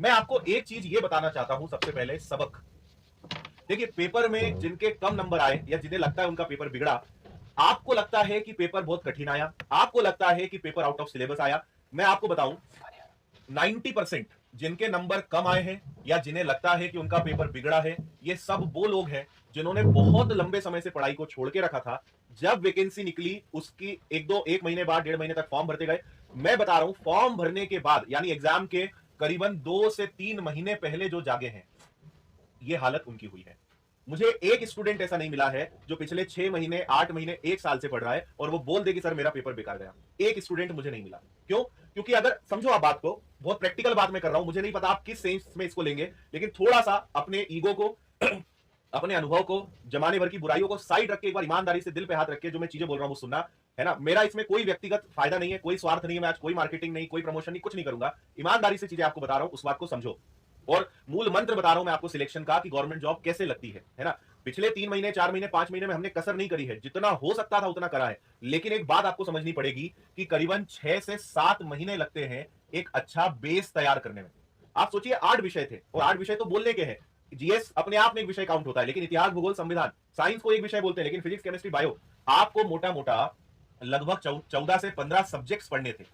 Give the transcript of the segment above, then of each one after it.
मैं आपको एक चीज ये बताना चाहता हूं सबसे पहले सबक। देखिए, पेपर में जिनके कम नंबर आए या जिन्हें लगता है उनका पेपर बिगड़ा, आपको लगता है कि पेपर बहुत कठिन आया, आपको लगता है कि पेपर आउट ऑफ सिलेबस आया। मैं आपको बताऊं, 90% जिनके नंबर कम आए हैं या जिन्हें लगता है कि उनका पेपर बिगड़ा है, ये सब वो लोग हैं जिन्होंने बहुत लंबे समय से पढ़ाई को छोड़ के रखा था। जब वैकेंसी निकली उसकी एक महीने बाद, 1.5 महीने तक फॉर्म भरते गए। मैं बता रहा हूं, फॉर्म भरने के बाद यानी एग्जाम के करीबन 2 से 3 महीने पहले जो जागे हैं, ये हालत उनकी हुई है। मुझे एक स्टूडेंट ऐसा नहीं मिला है जो पिछले 6 महीने, 8 महीने, 1 साल से पढ़ रहा है और वो बोल दे कि सर मेरा पेपर बेकार गया। एक स्टूडेंट मुझे नहीं मिला। क्यों? क्योंकि अगर समझो आप बात को, बहुत प्रैक्टिकल बात मैं कर रहा हूं, मुझे नहीं पता आप किस सेंस में इसको लेंगे, लेकिन थोड़ा सा अपने ईगो को अपने अनुभव को, जमाने भर की बुराइयों को साइड रख के एक बार ईमानदारी से दिल पे हाथ रख के जो मैं चीजें बोल रहा हूं वो सुनना, है ना। मेरा इसमें कोई व्यक्तिगत फायदा नहीं है, कोई स्वार्थ नहीं है, मैं आज कोई मार्केटिंग नहीं, कोई प्रमोशन नहीं, कुछ नहीं करूंगा। ईमानदारी से चीजें आपको बता रहा हूं, उस बात को समझो। और मूल मंत्र बता रहा हूं मैं आपको सिलेक्शन का, कि गवर्नमेंट जॉब कैसे लगती है ना। पिछले 3 महीने, 4 महीने, 5 महीने में हमने कसर नहीं करी है, जितना हो सकता था उतना करा है। लेकिन एक बात आपको समझनी पड़ेगी कि करीबन 6 से 7 महीने लगते हैं एक अच्छा बेस तैयार करने में। आप सोचिए, 8 विषय थे और 8 विषय तो बोलने के हैं। जीएस अपने आप में एक विषय काउंट होता है, लेकिन इतिहास, भूगोल, संविधान, साइंस को एक विषय बोलते हैं, लेकिन फिजिक्स, केमिस्ट्री, बायो, आपको मोटा मोटा लगभग 14 से 15 सब्जेक्ट्स पढ़ने थे।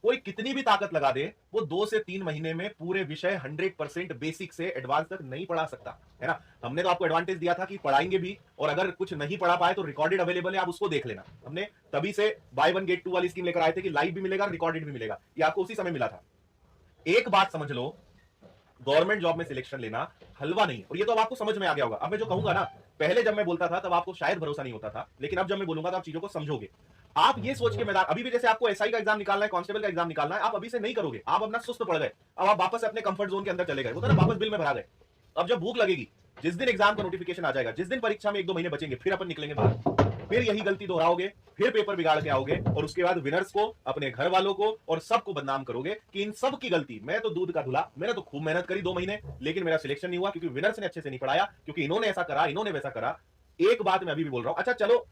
कोई कितनी भी ताकत लगा दे, वो 2 से 3 महीने में पूरे विषय 100% बेसिक से एडवांस तक नहीं पढ़ा सकता, है ना। हमने तो आपको एडवांटेज दिया था कि पढ़ाएंगे भी, और अगर कुछ नहीं पढ़ा पाए तो रिकॉर्डेड अवेलेबल है, आप उसको देख लेना। हमने तभी से बाय वन गेट टू वाली स्कीम लेकर आए थे कि लाइव भी मिलेगा, रिकॉर्डेड भी मिलेगा। ये आपको उसी समय मिला था। एक बात समझ लो, गवर्नमेंट जॉब में सिलेक्शन लेना हलवा नहीं है, और ये तो अब आपको समझ में आ गया होगा। अब मैं जो कहूंगा ना, पहले जब मैं बोलता था तब आपको शायद भरोसा नहीं होता था, लेकिन अब जब मैं बोलूंगा तो आप चीजों को समझोगे। आप ये सोच के मैदान, अभी भी जैसे आपको एसआई का एग्जाम निकालना है, कांस्टेबल का एग्जाम निकालना है, आप अभी से नहीं करोगे। आप अपना सुस्त पड़ गए, अब आप वापस अपने कंफर्ट जोन के अंदर चले गए, वो तो ना, वापस बिल में भरा गए। अब जब भूख लगेगी, जिस दिन एग्जाम का नोटिफिकेशन आ जाएगा, जिस दिन परीक्षा में 1-2 महीने बचेंगे, फिर अपन निकलेंगे बाहर, फिर यही गलती दोहराओगे, फिर पेपर बिगाड़ के आओगे, और उसके बाद विनर्स को, अपने घर वालों को और सबको बदनाम करोगे कि इन सब की गलती, मैं तो दूध का धुला, मैंने तो खूब मेहनत करी 2 महीने, लेकिन मेरा सिलेक्शन नहीं हुआ क्योंकि विनर्स ने अच्छे से नहीं पढ़ाया, क्योंकि इन्होंने ऐसा करा, इन्होंने वैसा करा। एक बात मैं अभी भी बोल रहा हूं, अच्छा चलो